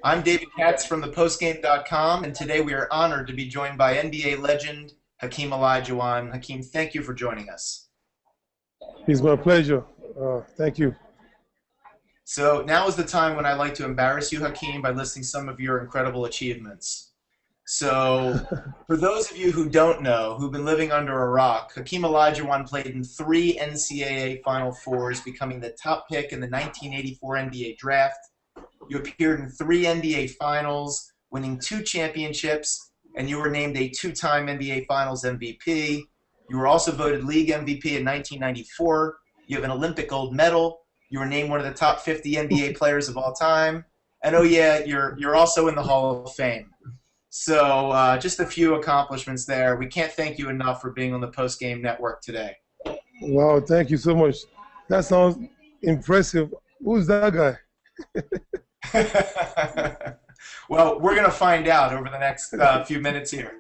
I'm David Katz from ThePostGame.com, and today we are honored to be joined by NBA legend Hakeem Olajuwon. Hakeem, thank you for joining us. It's my pleasure. Thank you. So now is the time when I like to embarrass you, Hakeem, by listing some of your incredible achievements. So, for those of you who don't know, who've been living under a rock, Hakeem Olajuwon played in three NCAA Final Fours, becoming the top pick in the 1984 NBA Draft. You appeared in three NBA Finals, winning two championships, and you were named a two-time NBA Finals MVP. You were also voted League MVP in 1994. You have an Olympic gold medal. You were named one of the top 50 NBA players of all time. And oh yeah, you're also in the Hall of Fame. So just a few accomplishments there. We can't thank you enough for being on the Post Game Network today. Wow, thank you so much. That sounds impressive. Who's that guy? Well, we're going to find out over the next few minutes here.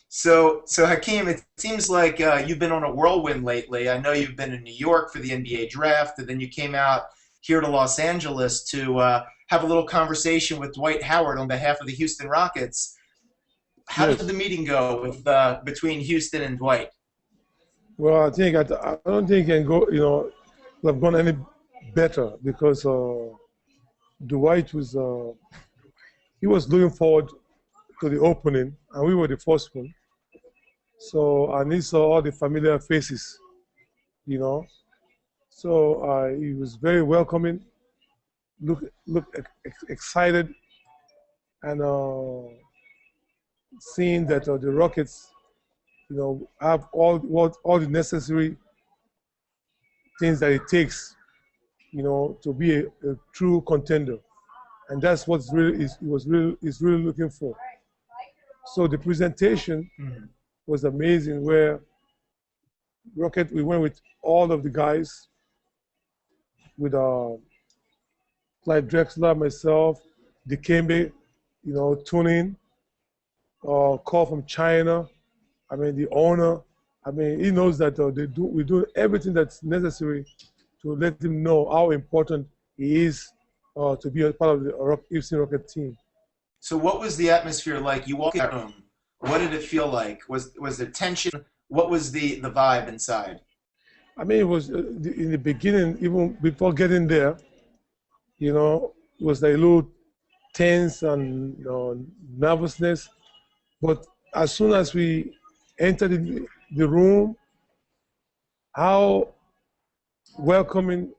So Hakeem, it seems like you've been on a whirlwind lately. I know you've been in New York for the NBA draft, and then you came out here to Los Angeles to have a little conversation with Dwight Howard on behalf of the Houston Rockets. How Yes. did the meeting go with between Houston and Dwight? Well, I don't think it can go. Have gone any better because Dwight was he was looking forward to the opening, and we were the first one. So and he saw all the familiar faces, you know. So he was very welcoming, excited, and seeing that the Rockets, have all the necessary things that it takes, to be a true contender, and that's what's really is really looking for. So the presentation was amazing. Where we went with all of the guys, with Clyde Drexler, myself, Dikembe, tuning, call from China. I mean, the owner. I mean, he knows that we do everything that's necessary to let him know how important he is to be a part of the Houston Rocket team. So what was the atmosphere like? You walked in that room. What did it feel like? Was there tension? What was the vibe inside? I mean, it was in the beginning, even before getting there, it was like a little tense and nervousness. But as soon as we entered the room, how welcoming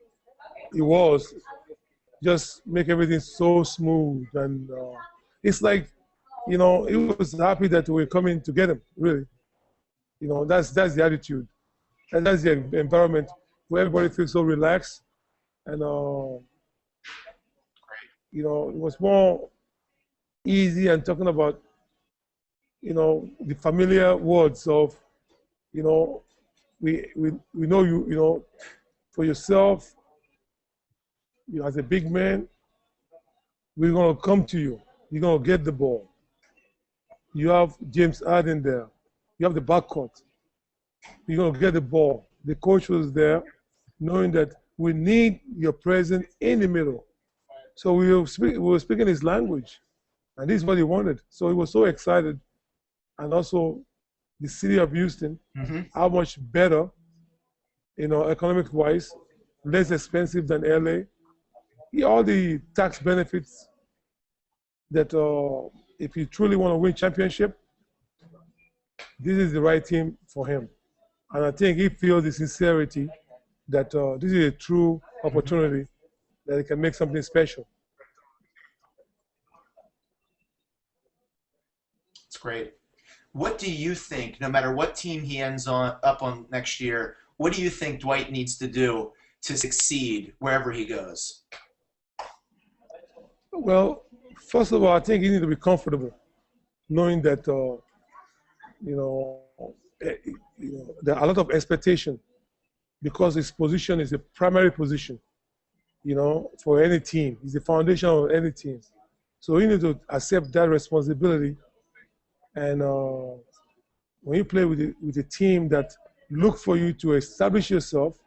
it was, just make everything so smooth. And it's like, he was happy that we were coming to get him, really. That's the attitude. And that's the environment where everybody feels so relaxed. And, it was more easy and talking about, the familiar words of, we know you, for yourself, as a big man, we're going to come to you. You're going to get the ball. You have James Harden there. You have the backcourt. You're going to get the ball. The coach was there, knowing that we need your presence in the middle. So we were speaking his language, and this is what he wanted. So he was so excited. And also the city of Houston, how much better, economic-wise, less expensive than LA. All the tax benefits that if you truly want to win championship, this is the right team for him. And I think he feels the sincerity that this is a true opportunity that he can make something special. It's great. What do you think, no matter what team he ends up on next year, what do you think Dwight needs to do to succeed wherever he goes? Well, first of all, I think he needs to be comfortable, knowing that there are a lot of expectation because his position is a primary position, for any team. It's the foundation of any team. So he needs to accept that responsibility. And when you play with a team that look for you to establish yourself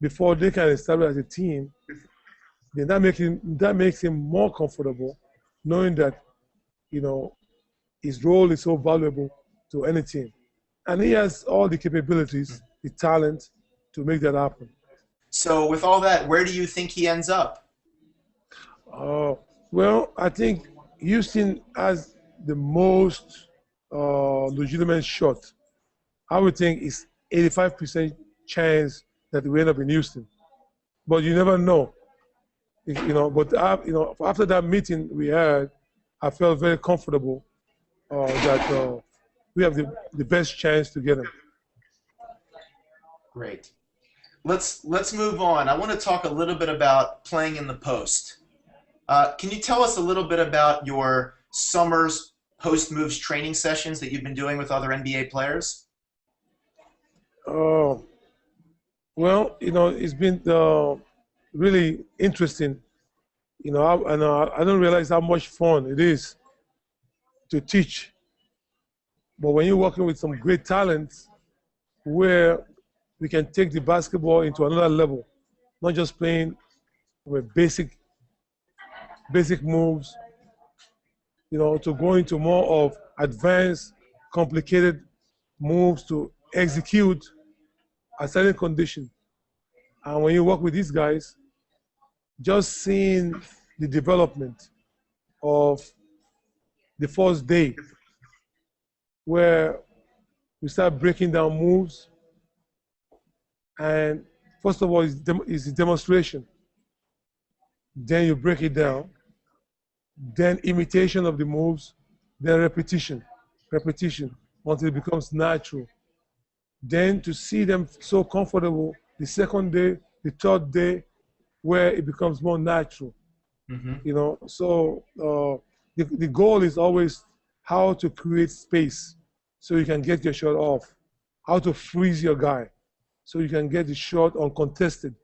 before they can establish as a team, then that makes him more comfortable knowing that, you know, his role is so valuable to any team. And he has all the capabilities, the talent to make that happen. So with all that, where do you think he ends up? Uh, well, I think Houston has the most legitimate shot. I would think it's 85% chance that we end up in Houston. But you never know. But after that meeting we had, I felt very comfortable that we have the best chance to get him. Great. Let's move on. I want to talk a little bit about playing in the post. Can you tell us a little bit about your summer's post moves training sessions that you've been doing with other NBA players? Uh, it's been really interesting. I don't realize how much fun it is to teach. But when you're working with some great talents, where we can take the basketball into another level, not just playing with basic moves, to go into more of advanced, complicated moves to execute a certain condition. And when you work with these guys, just seeing the development of the first day, where we start breaking down moves, and first of all, is the demonstration. Then you break it down. Then imitation of the moves. Then repetition until it becomes natural. Then to see them so comfortable the second day, the third day, where it becomes more natural. So the goal is always how to create space so you can get your shot off, how to freeze your guy so you can get the shot uncontested.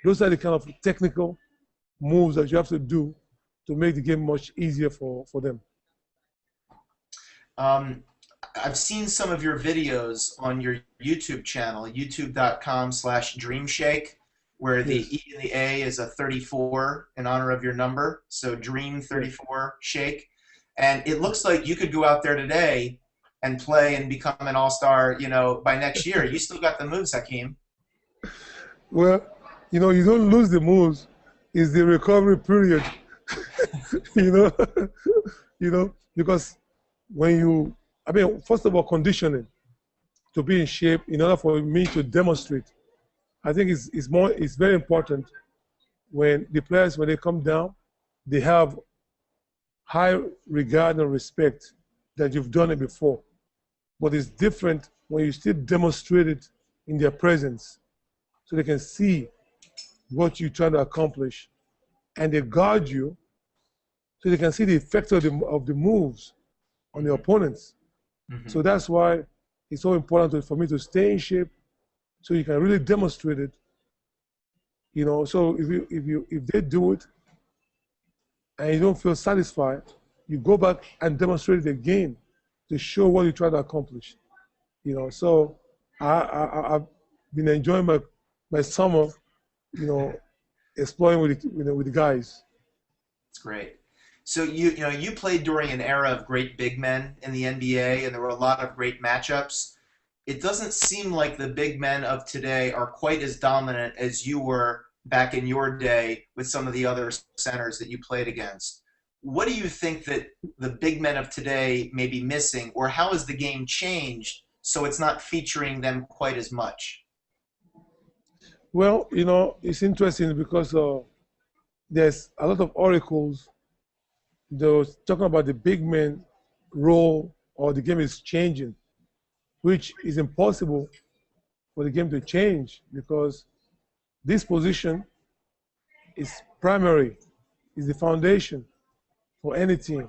Those are the kind of technical moves that you have to do to make the game much easier for them. I've seen some of your videos on your YouTube channel, youtube.com/dreamshake, where the Yes. E and the A is a 34 in honor of your number, so Dream 34 Shake. And it looks like you could go out there today and play and become an all-star, by next year. You still got the moves, Hakeem. Well, you don't lose the moves. It's the recovery period. you know, because first of all, conditioning to be in shape in order for me to demonstrate. I think it's very important when the players, when they come down, they have high regard and respect that you've done it before. But it's different when you still demonstrate it in their presence so they can see what you're trying to accomplish, and they guard you so they can see the effect of the moves on the opponents. So that's why it's so important for me to stay in shape so you can really demonstrate it. So if they do it and you don't feel satisfied, you go back and demonstrate it again to show what you try to accomplish. So I've been enjoying my summer, exploring with the guys. It's great. So you played during an era of great big men in the NBA, and there were a lot of great matchups. It doesn't seem like the big men of today are quite as dominant as you were back in your day with some of the other centers that you played against. What do you think that the big men of today may be missing, or how has the game changed so it's not featuring them quite as much? Well, it's interesting because there's a lot of articles those talking about the big man role, or the game is changing, which is impossible for the game to change because this position is primary, is the foundation for any team.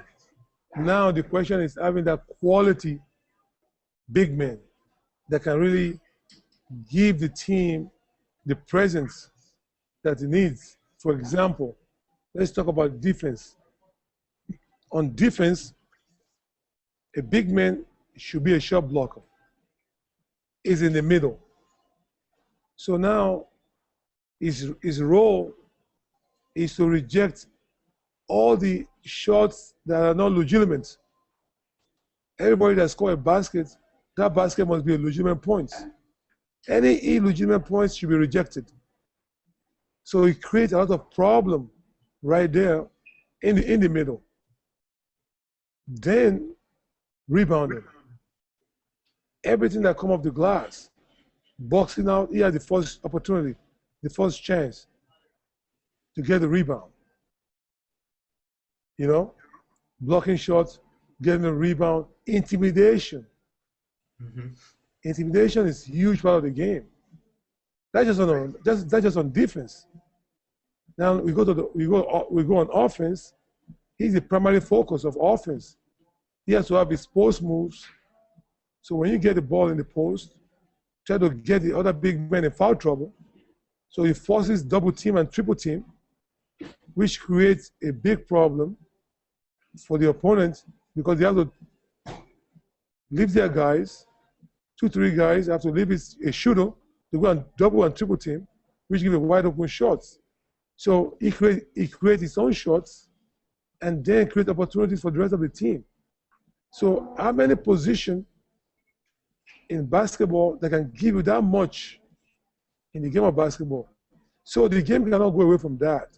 Now the question is having that quality big man that can really give the team the presence that it needs. For example, let's talk about defense. On defense, a big man should be a shot blocker. Is in the middle. So now his role is to reject all the shots that are not legitimate. Everybody that score a basket, that basket must be a legitimate point. Any illegitimate points should be rejected. So it creates a lot of problem right there in the middle. Then rebounding. Everything that come off the glass, boxing out, he had the first opportunity, the first chance to get the rebound. You know, blocking shots, getting a rebound, intimidation. Mm-hmm. Intimidation is a huge part of the game. That's just on defense. Now we go on offense. He's the primary focus of offense. He has to have his post moves. So when you get the ball in the post, try to get the other big man in foul trouble. So he forces double team and triple team, which creates a big problem for the opponent because they have to leave their guys, 2-3 guys have to leave a shooter to go and double and triple team, which give a wide open shots. So he creates his own shots and then create opportunities for the rest of the team. So how many positions in basketball that can give you that much in the game of basketball? So the game cannot go away from that.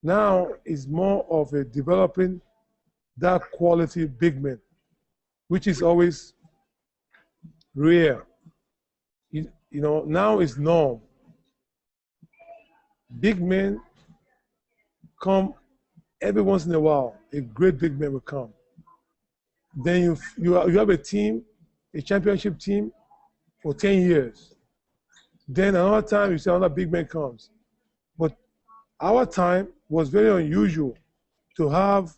Now it's more of a developing that quality big man, which is always rare. You know, now it's norm. Big men come every once in a while. A great big man will come. Then you have a team, a championship team, for 10 years. Then another time you see another big man comes. But our time was very unusual to have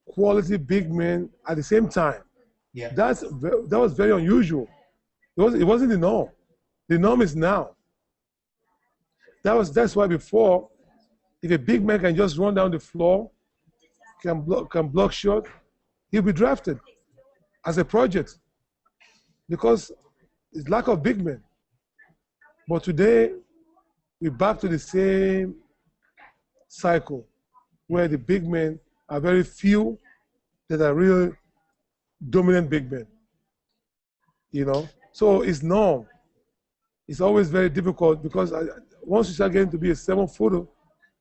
quality big men at the same time. Yeah. That was very unusual. It wasn't the norm. The norm is now. That's why before, if a big man can just run down the floor, can block shot, he'll be drafted as a project because it's lack of big men. But today, we're back to the same cycle where the big men are very few that are real dominant big men. You know, so it's norm. It's always very difficult because once you start getting to be a 7-footer,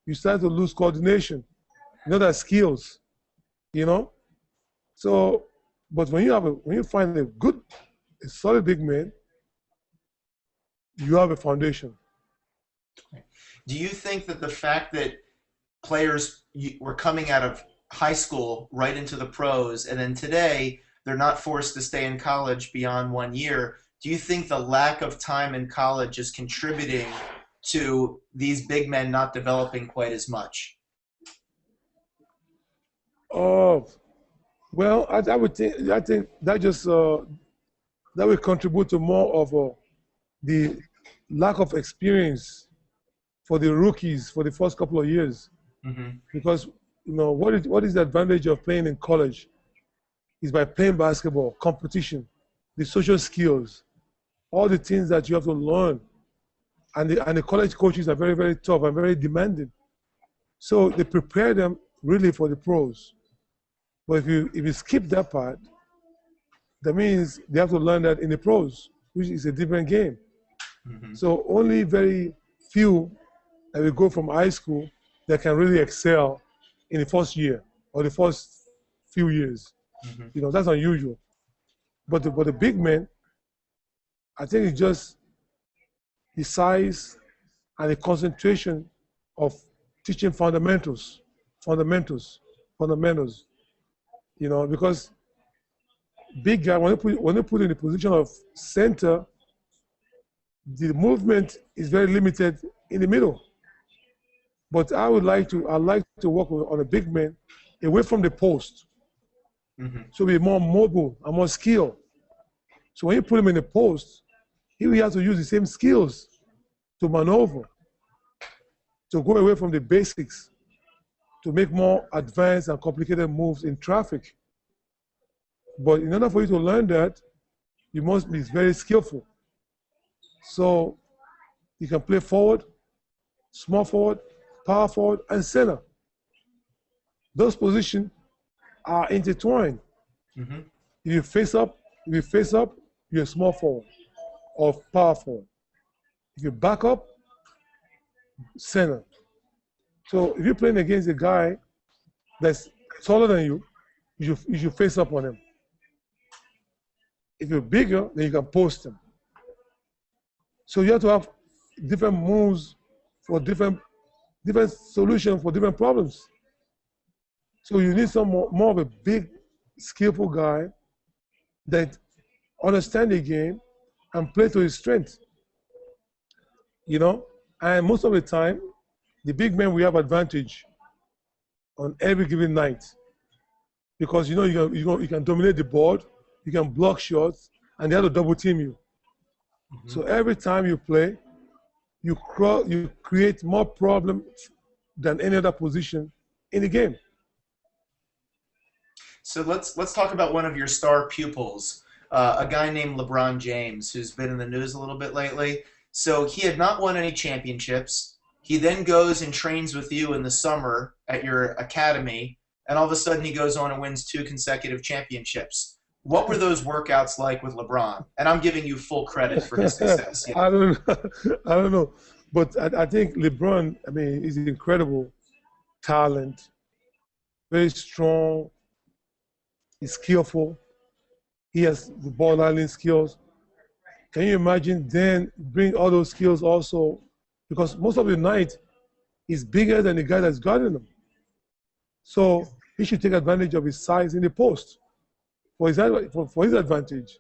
you start to lose coordination, that skills, you know. So, but when you find a solid big man, you have a foundation. Do you think that the fact that players were coming out of high school right into the pros, and then today they're not forced to stay in college beyond 1 year, do you think the lack of time in college is contributing to these big men not developing quite as much? Oh, well, I think that just that will contribute to more of the lack of experience for the rookies for the first couple of years. Mm-hmm. Because what is the advantage of playing in college? Is by playing basketball, competition, the social skills, all the things that you have to learn. And the college coaches are very, very tough and very demanding. So they prepare them really for the pros. But if you skip that part, that means they have to learn that in the pros, which is a different game. Mm-hmm. So only very few that will go from high school that can really excel in the first year or the first few years. Mm-hmm. That's unusual. But the big men, I think it's just the size and the concentration of teaching fundamentals. Because big guy, when they put in the position of center, the movement is very limited in the middle. But I'd like to work on a big man away from the post. Mm-hmm. So be more mobile and more skilled. So when you put him in the post, he will have to use the same skills to maneuver, to go away from the basics, to make more advanced and complicated moves in traffic. But in order for you to learn that, you must be very skillful. So you can play forward, small forward, power forward, and center. those positions are intertwined. Hmm. If you face up, you're a small forward or power forward. If you back up, center. So if you're playing against a guy that's taller than you, you should face up on him. If you're bigger, then you can post him. So you have to have different moves for different solutions for different problems. So you need some more of a big, skillful guy that understand the game and play to his strength. You know, and most of the time, the big men we have advantage on every given night because you know you can dominate the board, you can block shots, and they have to double team you. Hmm. So every time you play, you create more problems than any other position in the game. So let's talk about one of your star pupils, a guy named LeBron James, who's been in the news a little bit lately. So he had not won any championships. He then goes and trains with you in the summer at your academy, and all of a sudden he goes on and wins 2 consecutive championships. What were those workouts like with LeBron? And I'm giving you full credit for his success. Yeah. I don't know. I don't know. But I think LeBron, I mean, is incredible talent, very strong, he's skillful, he has the ball handling skills. Can you imagine then bring all those skills also? Because most of the night is bigger than the guy that's guarding him. So he should take advantage of his size in the post for his advantage.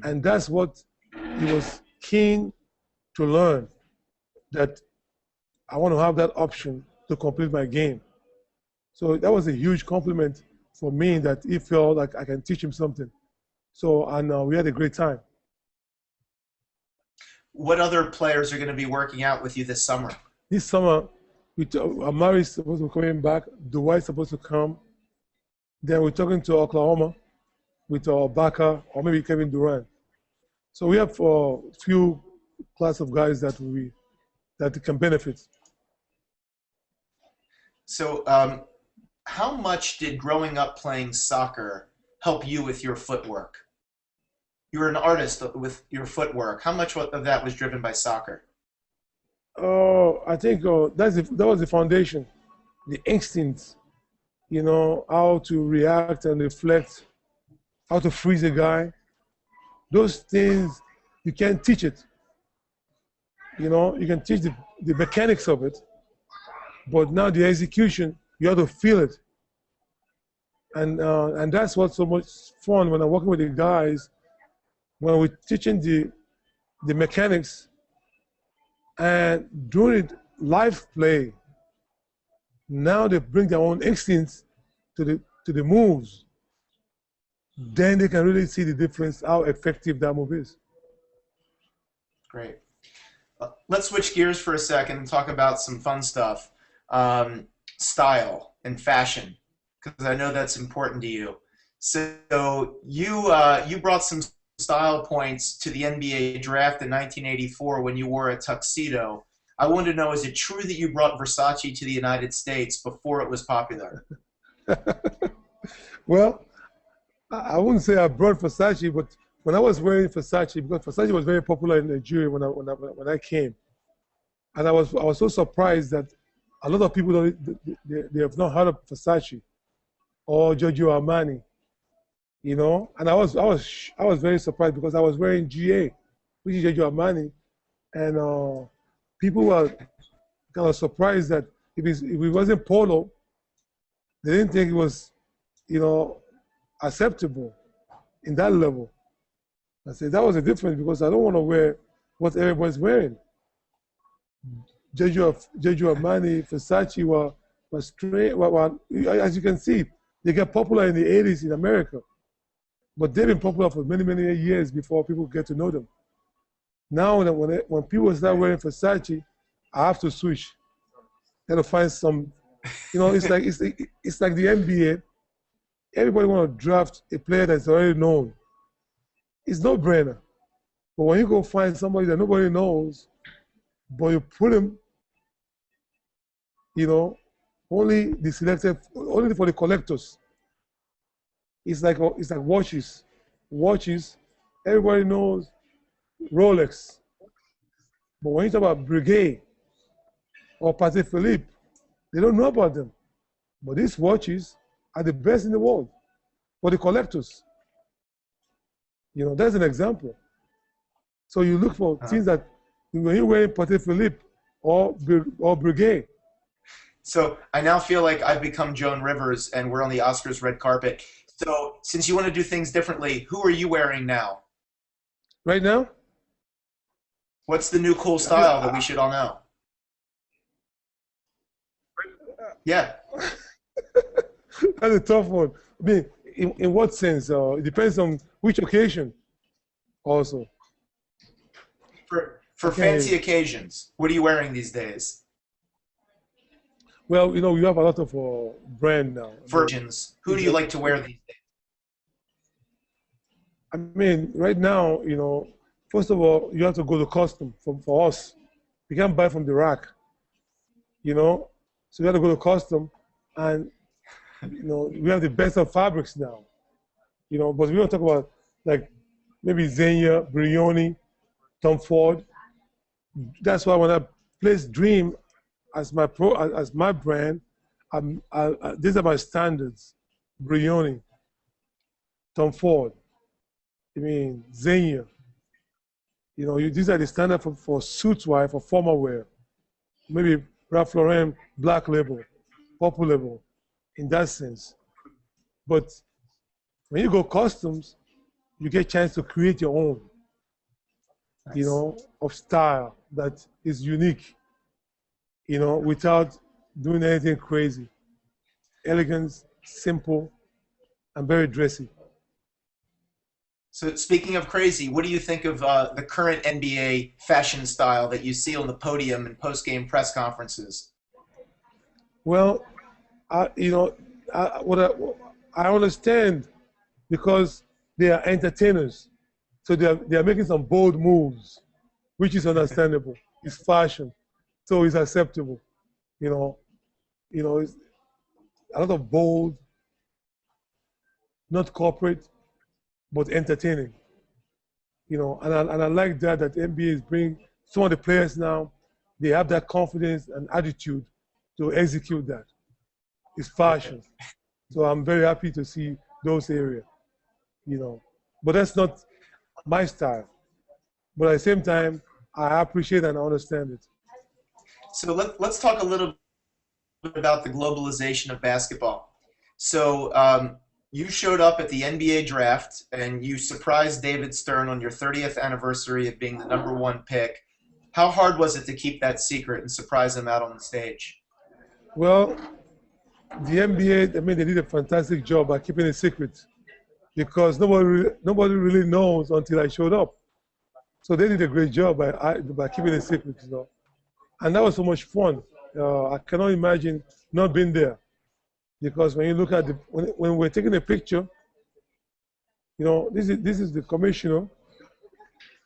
And that's what he was keen to learn, that I want to have that option to complete my game. So that was a huge compliment for me that he felt like I can teach him something. So, and we had a great time. What other players are going to be working out with you this summer? This summer, Amari's supposed to be coming back. Dwight's supposed to come. Then we're talking to Oklahoma with Baka or maybe Kevin Durant. So we have a few class of guys that can benefit. So how much did growing up playing soccer help you with your footwork? You're an artist with your footwork. How much of that was driven by soccer? I think that was the foundation, the instincts, you know, how to react and reflect, how to freeze a guy. Those things, you can't teach it. You know, you can teach the mechanics of it, but now the execution, you have to feel it. And that's what's so much fun when I'm working with the guys, when we're teaching the mechanics and doing it live play. Now they bring their own instincts to the moves. Then they can really see the difference, how effective that move is. Great. Let's switch gears for a second and talk about some fun stuff. Style and fashion, because I know that's important to you. So you brought some style points to the NBA draft in 1984 when you wore a tuxedo. I wanted to know, is it true that you brought Versace to the United States before it was popular? Well, I wouldn't say I brought Versace, but when I was wearing Versace, because Versace was very popular in Nigeria when I came, and I was so surprised that a lot of people they have not heard of Versace or Giorgio Armani, you know, and I was very surprised because I was wearing GA, which is Giorgio Armani, and people were kind of surprised that if it wasn't Polo, they didn't think it was, you know, acceptable in that level. I said that was a difference because I don't want to wear what everybody's wearing. Giorgio Armani, Versace were straight. As you can see, they got popular in the 80s in America, but they've been popular for many, many years before people get to know them. Now, when people start wearing Versace, I have to switch. I have to find some, you know, it's like the NBA. Everybody want to draft a player that's already known. It's no brainer. But when you go find somebody that nobody knows, but you put him, you know, only the selected, only for the collectors. It's like watches. Watches, everybody knows Rolex. But when you talk about Breguet or Patek Philippe, they don't know about them. But these watches are the best in the world for the collectors. That's an example. So you look for things that when you're wearing Patek Philippe or Breguet. So I now feel like I've become Joan Rivers and we're on the Oscars red carpet. So since you want to do things differently, who are you wearing now? Right now? What's the new cool style that we should all know? Yeah. That's a tough one. I mean, in what sense? It depends on which occasion also. For fancy occasions, what are you wearing these days? Well, we have a lot of brand now. For occasions, who do you like to wear these days? I mean, right now, first of all, you have to go to custom for us. You can't buy from the rack, so you have to go to custom, and we have the best of fabrics now, but we don't talk about like maybe Zegna, Brioni, Tom Ford. That's why when I place Dream as my brand, these are my standards: Brioni, Tom Ford. I mean, Zegna. These are the standard for suits wear, for formal wear. Maybe Ralph Lauren, black label, purple label, in that sense. But when you go customs, you get a chance to create your own, Nice. Of style that is unique, without doing anything crazy. Elegance, simple, and very dressy. So speaking of crazy, what do you think of the current NBA fashion style that you see on the podium and post-game press conferences? Well, I understand because they are entertainers, so they are making some bold moves, which is understandable. It's fashion, so it's acceptable. It's a lot of bold, not corporate, but entertaining. And I like that NBA is bringing some of the players now. They have that confidence and attitude to execute that. It's fashion, so I'm very happy to see those areas. But that's not my style. But at the same time, I appreciate and understand it. So let's talk a little bit about the globalization of basketball. So you showed up at the NBA draft and you surprised David Stern on your 30th anniversary of being the #1 pick. How hard was it to keep that secret and surprise him out on the stage? Well, the NBA, I mean, they did a fantastic job by keeping it secret because nobody really knows until I showed up. So they did a great job by keeping it secret, And that was so much fun. I cannot imagine not being there because when you look at when we're taking a picture, this is the commissioner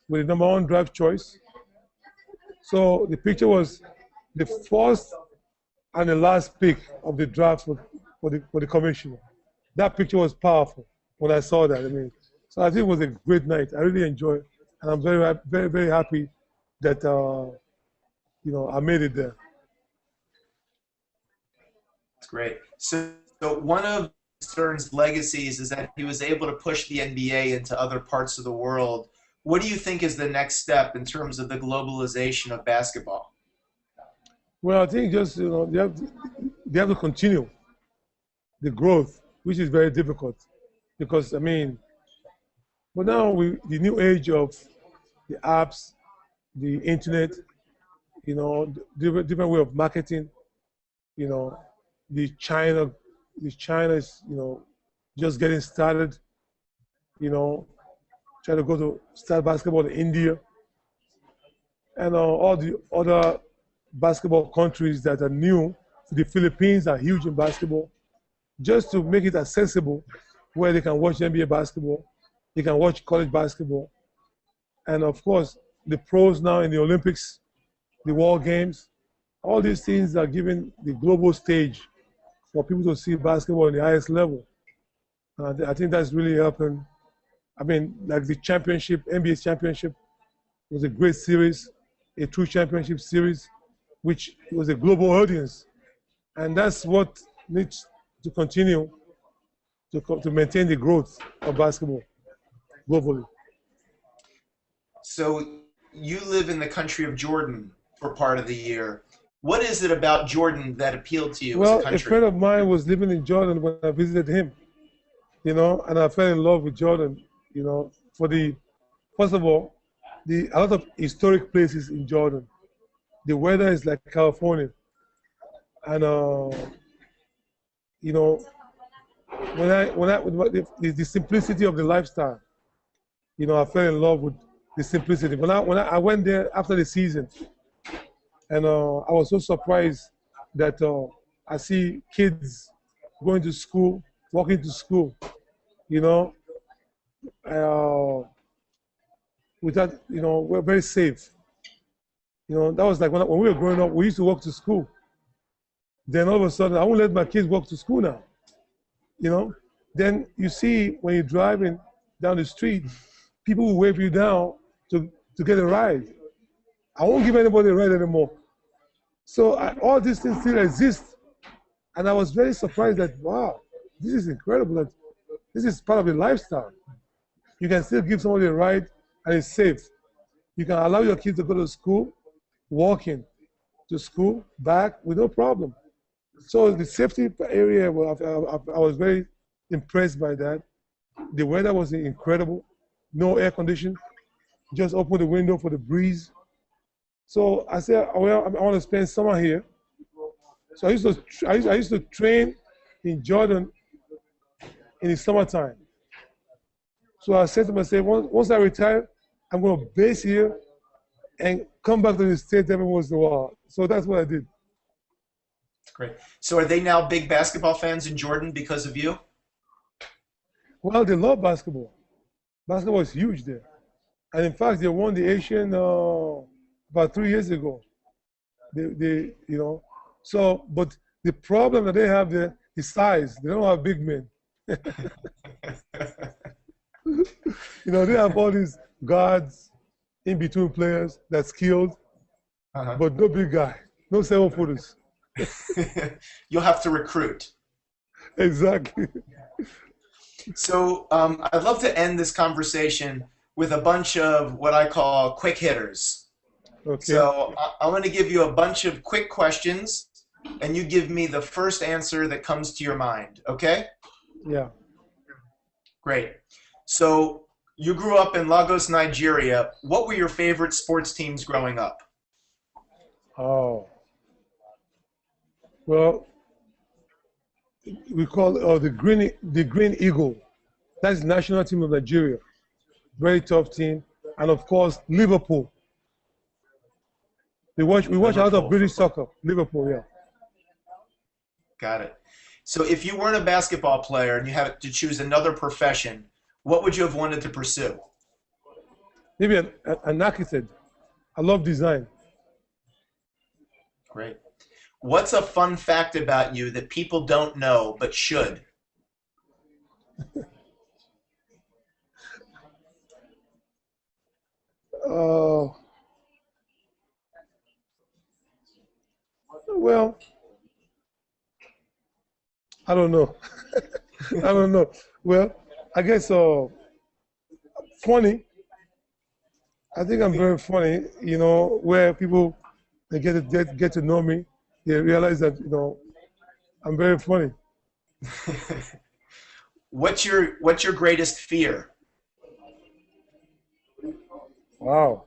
with the #1 draft choice. So the picture was the first and the last pick of the draft for the commissioner. That picture was powerful when I saw that. I mean, so I think it was a great night. I really enjoyed it, and I'm very, very, very happy that I made it there. That's great. So one of Stern's legacies is that he was able to push the NBA into other parts of the world. What do you think is the next step in terms of the globalization of basketball? Well, I think just they have to continue the growth, which is very difficult, because I mean, but now the new age of the apps, the internet, different way of marketing, you know, the China, is just getting started, trying to go to start basketball in India, and all the other basketball countries that are new. The Philippines are huge in basketball, just to make it accessible where they can watch NBA basketball, they can watch college basketball, and of course, the pros now in the Olympics, the World Games, all these things are giving the global stage for people to see basketball in the highest level. I think that's really helping. I mean, like the championship, NBA championship was a great series, a true championship series, which was a global audience. And that's what needs to continue to maintain the growth of basketball globally. So you live in the country of Jordan for part of the year. What is it about Jordan that appealed to you as a Well, a country? friend of mine was living in Jordan when I visited him, and I fell in love with Jordan, for the, first of all, a lot of historic places in Jordan. The weather is like California. And, you know, the simplicity of the lifestyle, I fell in love with the simplicity. When I went there after the season, and I was so surprised that I see kids going to school, walking to school, you know, uh, without, we're very safe. That was like when we were growing up, we used to walk to school. Then all of a sudden, I won't let my kids walk to school now. You know, then you see when you're driving down the street, people will wave you down to get a ride. I won't give anybody a ride anymore. So all these things still exist. And I was very surprised that, wow, this is incredible. That this is part of the lifestyle. You can still give somebody a ride and it's safe. You can allow your kids to go to school, walking to school, back with no problem. So the safety area, well, I was very impressed by that. The weather was incredible. No air conditioning. Just open the window for the breeze. So I said, well, I want to spend summer here. So I used to train in Jordan in the summertime. So I said to myself, once I retire, I'm going to base here and come back to the States every once in a while. So that's what I did. Great. So are they now big basketball fans in Jordan because of you? Well, they love basketball. Basketball is huge there. And in fact, they won the Asian about 3 years ago. So, but the problem that they have there is size. They don't have big men. They have all these guards in between players that's skilled, but no big guy, no 7-footers. You'll have to recruit. Exactly. So I'd love to end this conversation with a bunch of what I call quick hitters. Okay. So I'm going to give you a bunch of quick questions, and you give me the first answer that comes to your mind, okay? Yeah. Great. So you grew up in Lagos, Nigeria. What were your favorite sports teams growing up? Oh. Well, we call the Green Eagle. That's the national team of Nigeria. Very tough team. And of course, Liverpool. We watch a lot of British soccer. Liverpool, yeah. Got it. So if you weren't a basketball player and you had to choose another profession, what would you have wanted to pursue? Maybe an architect. I love design. Great. What's a fun fact about you that people don't know but should? Well, I don't know. I don't know. Well, I guess funny. I think I'm very funny. Where people they get to know me, they realize that I'm very funny. What's your greatest fear? Wow.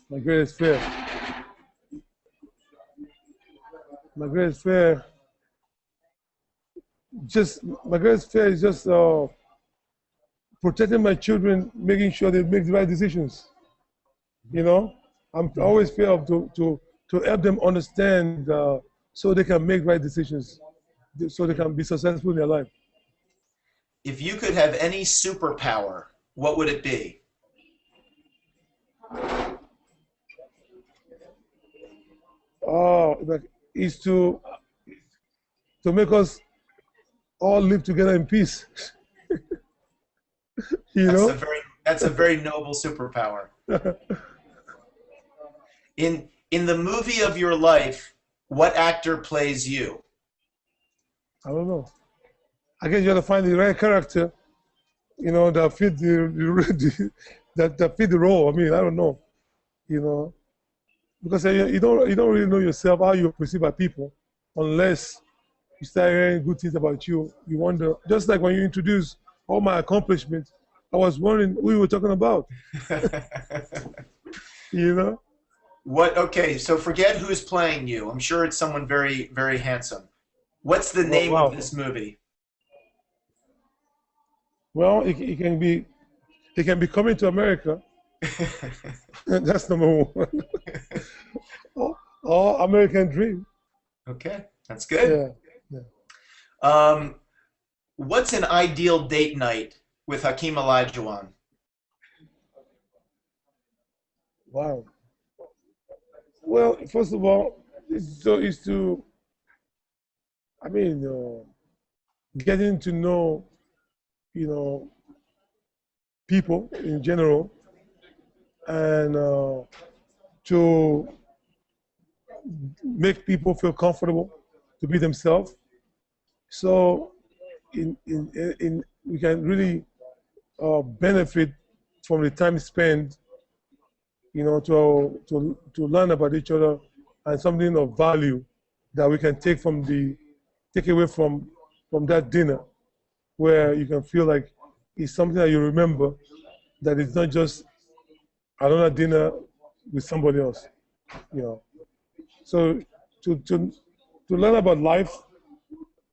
My greatest fear. My greatest fear. My greatest fear is just protecting my children, making sure they make the right decisions. I'm always fear of to help them understand so they can make right decisions, so they can be successful in their life. If you could have any superpower, what would it be? Oh, is to make us all live together in peace. You That's a know. very noble superpower. In the movie of your life, what actor plays you? I don't know. I guess you have to find the right character, that fit that fit the role. I mean, I don't know, you know, because you don't really know yourself how you're perceived by people unless you start hearing good things about you. You wonder, just like when you introduce all my accomplishments, I was wondering who you were talking about, you know. What? Okay, so forget who's playing you. I'm sure it's someone very, very handsome. What's the Well, name of wow. this movie? Well, it can be coming to America. That's number one. Or American Dream. Okay, that's good. Yeah. Yeah. Um, what's an ideal date night with Hakeem Olajuwon? Wow. Well, first of all, it's to I mean, getting to know, you know, people in general, and to make people feel comfortable to be themselves. So, we can really benefit from the time spent, to learn about each other and something of value that we can take away from that dinner, where you can feel like it's something that you remember, that it's not just another dinner with somebody else, you know. So to learn about life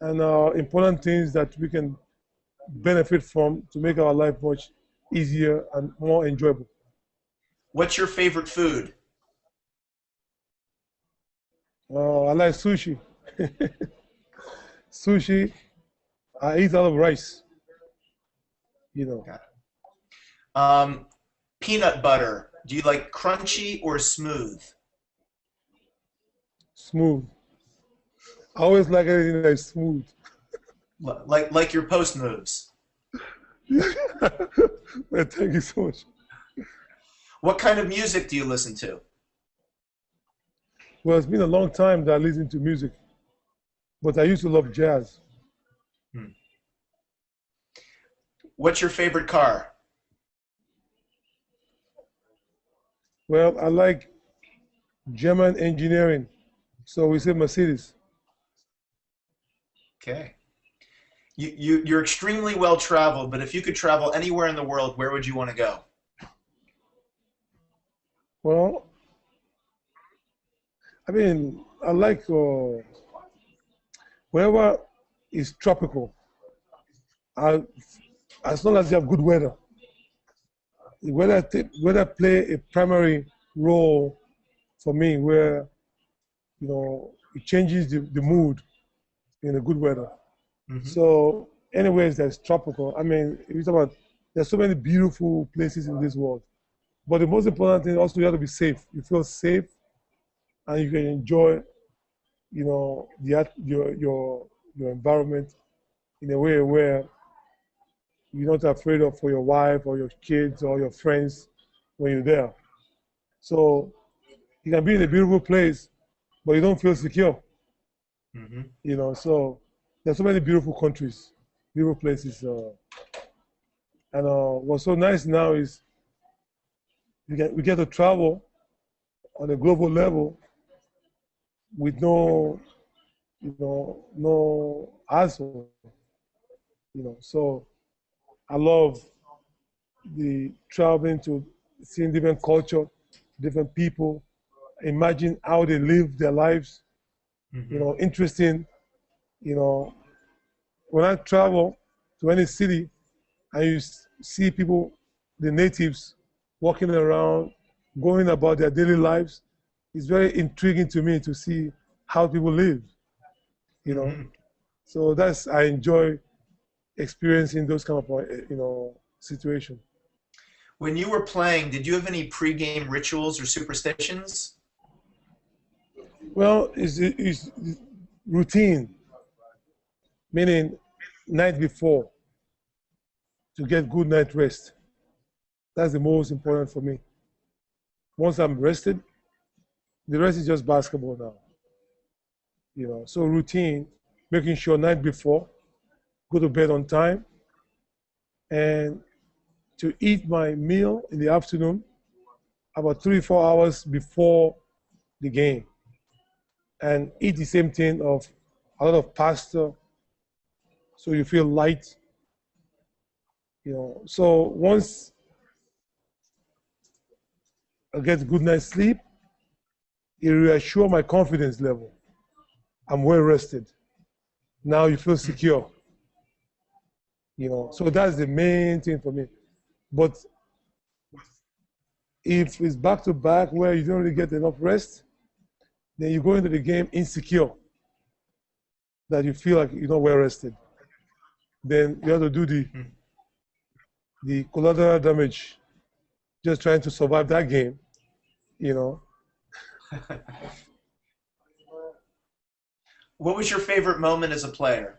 and important things that we can benefit from to make our life much easier and more enjoyable. What's your favorite food? I like sushi. Sushi, I eat a lot of rice, you know, Um, peanut butter. Do you like crunchy or smooth? smooth. I always like anything that's smooth. Like your post moves. Well, thank you so much. What kind of music do you listen to? Well, it's been a long time that I listen to music, but I used to love jazz. Hmm. What's your favorite car? Well, I like German engineering, so we say Mercedes. Okay. You're extremely well traveled, but if you could travel anywhere in the world, where would you want to go? Well, I mean, I like wherever is tropical, I, as long as you have good weather. Weather play a primary role for me, where it changes the mood in the good weather. Hmm. So, anyways, that's tropical. I mean, if you talk about, there's so many beautiful places in this world, but the most important thing also, you have to be safe. You feel safe, and you can enjoy, your environment in a way where you're not afraid of for your wife or your kids or your friends when you're there. So you can be in a beautiful place, but you don't feel secure. Hmm. So there's so many beautiful countries, beautiful places, and what's so nice now is we get to travel on a global level with no hassle. So I love the traveling to seeing different culture, different people, imagine how they live their lives. Hmm. Interesting. You know, when I travel to any city and you see people, the natives, walking around, going about their daily lives, it's very intriguing to me to see how people live. You know, Hmm. so I enjoy experiencing those kind of situation. When you were playing, did you have any pregame rituals or superstitions? Well, it's routine, meaning night before to get good night rest. That's the most important for me. Once I'm rested, the rest is just basketball now. So routine, making sure night before, go to bed on time, and to eat my meal in the afternoon about 3 4 hours before the game, and eat the same thing of a lot of pasta, so you feel light. So once I get good night's sleep, it reassure my confidence level. I'm well rested. Now you feel secure. So that's the main thing for me. But if it's back to back where you don't really get enough rest, then you go into the game insecure, that you feel like you're not well rested. Then you have to do the collateral damage, just trying to survive that game. you know. What was your favorite moment as a player?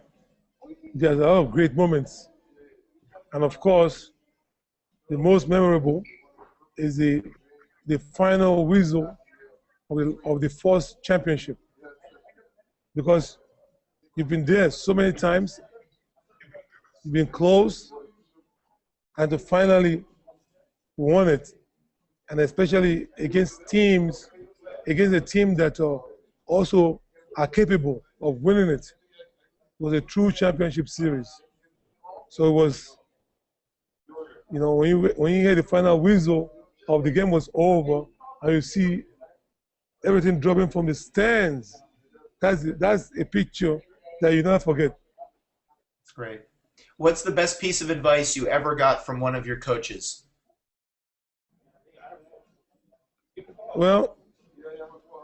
There's a lot of great moments. And of course, the most memorable is the final whistle of the first championship. Because you've been there so many times, you've been close, and to finally won it, and especially against a team that also are capable of winning it, was a true championship series. So it was, when you hear the final whistle of the game was over, and you see everything dropping from the stands, that's a picture that you never forget. It's great. What's the best piece of advice you ever got from one of your coaches? Well,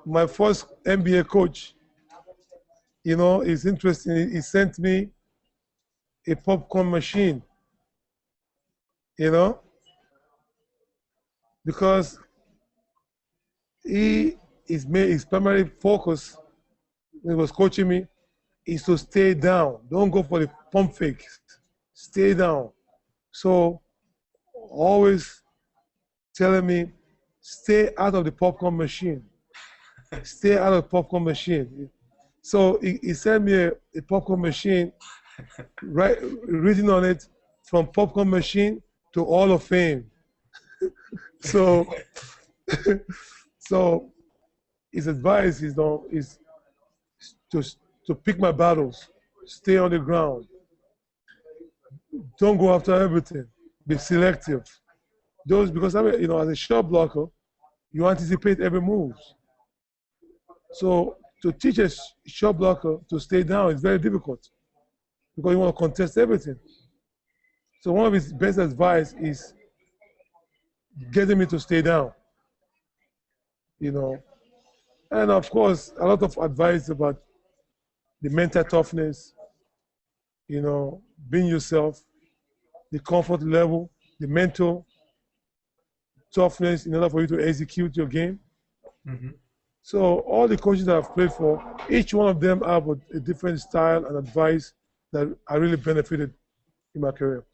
my first NBA coach, is interesting. He sent me a popcorn machine, you know, because his primary focus when he was coaching me is to stay down. Don't go for the pump fakes. Stay down. So always telling me, stay out of the popcorn machine. Stay out of the popcorn machine. So he sent me a popcorn machine, right, written on it, from popcorn machine to Hall of Fame. So, so his advice is to pick my battles, stay on the ground, don't go after everything, be selective. Because as a shot blocker, you anticipate every move. So to teach a shot blocker to stay down is very difficult because you want to contest everything. So one of his best advice is getting me to stay down, And of course, a lot of advice about the mental toughness, being yourself, the comfort level, the mental toughness in order for you to execute your game. Mm-hmm. So all the coaches that I've played for, each one of them have a different style and advice that I really benefited in my career.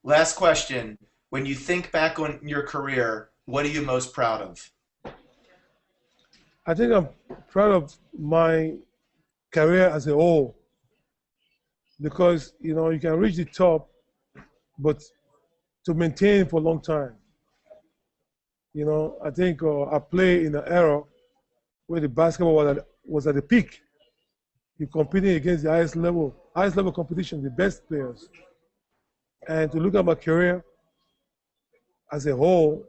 Last question. When you think back on your career, what are you most proud of? I think I'm proud of my career as a whole because, you can reach the top, but to maintain for a long time. I think I play in an era where the basketball was at the peak. You're competing against the highest level competition, the best players. And to look at my career as a whole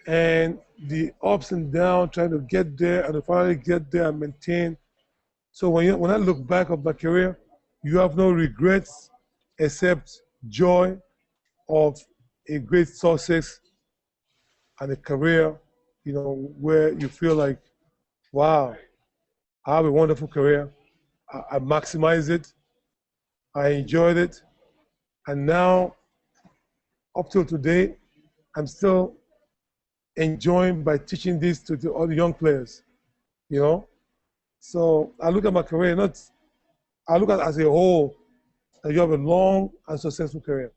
and the ups and downs, trying to get there and to finally get there and maintain. So when I look back of my career, you have no regrets except joy of a great success and a career, where you feel like, wow, I have a wonderful career. I maximized it. I enjoyed it. And now, up till today, I'm still enjoying by teaching this to all the young players. you know. So I look at my career, not I look at it as a whole, that you have a long and successful career.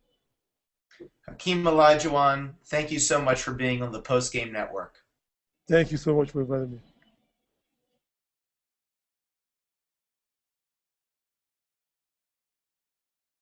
Hakeem Olajuwon, thank you so much for being on the Post Game Network. Thank you so much for inviting me.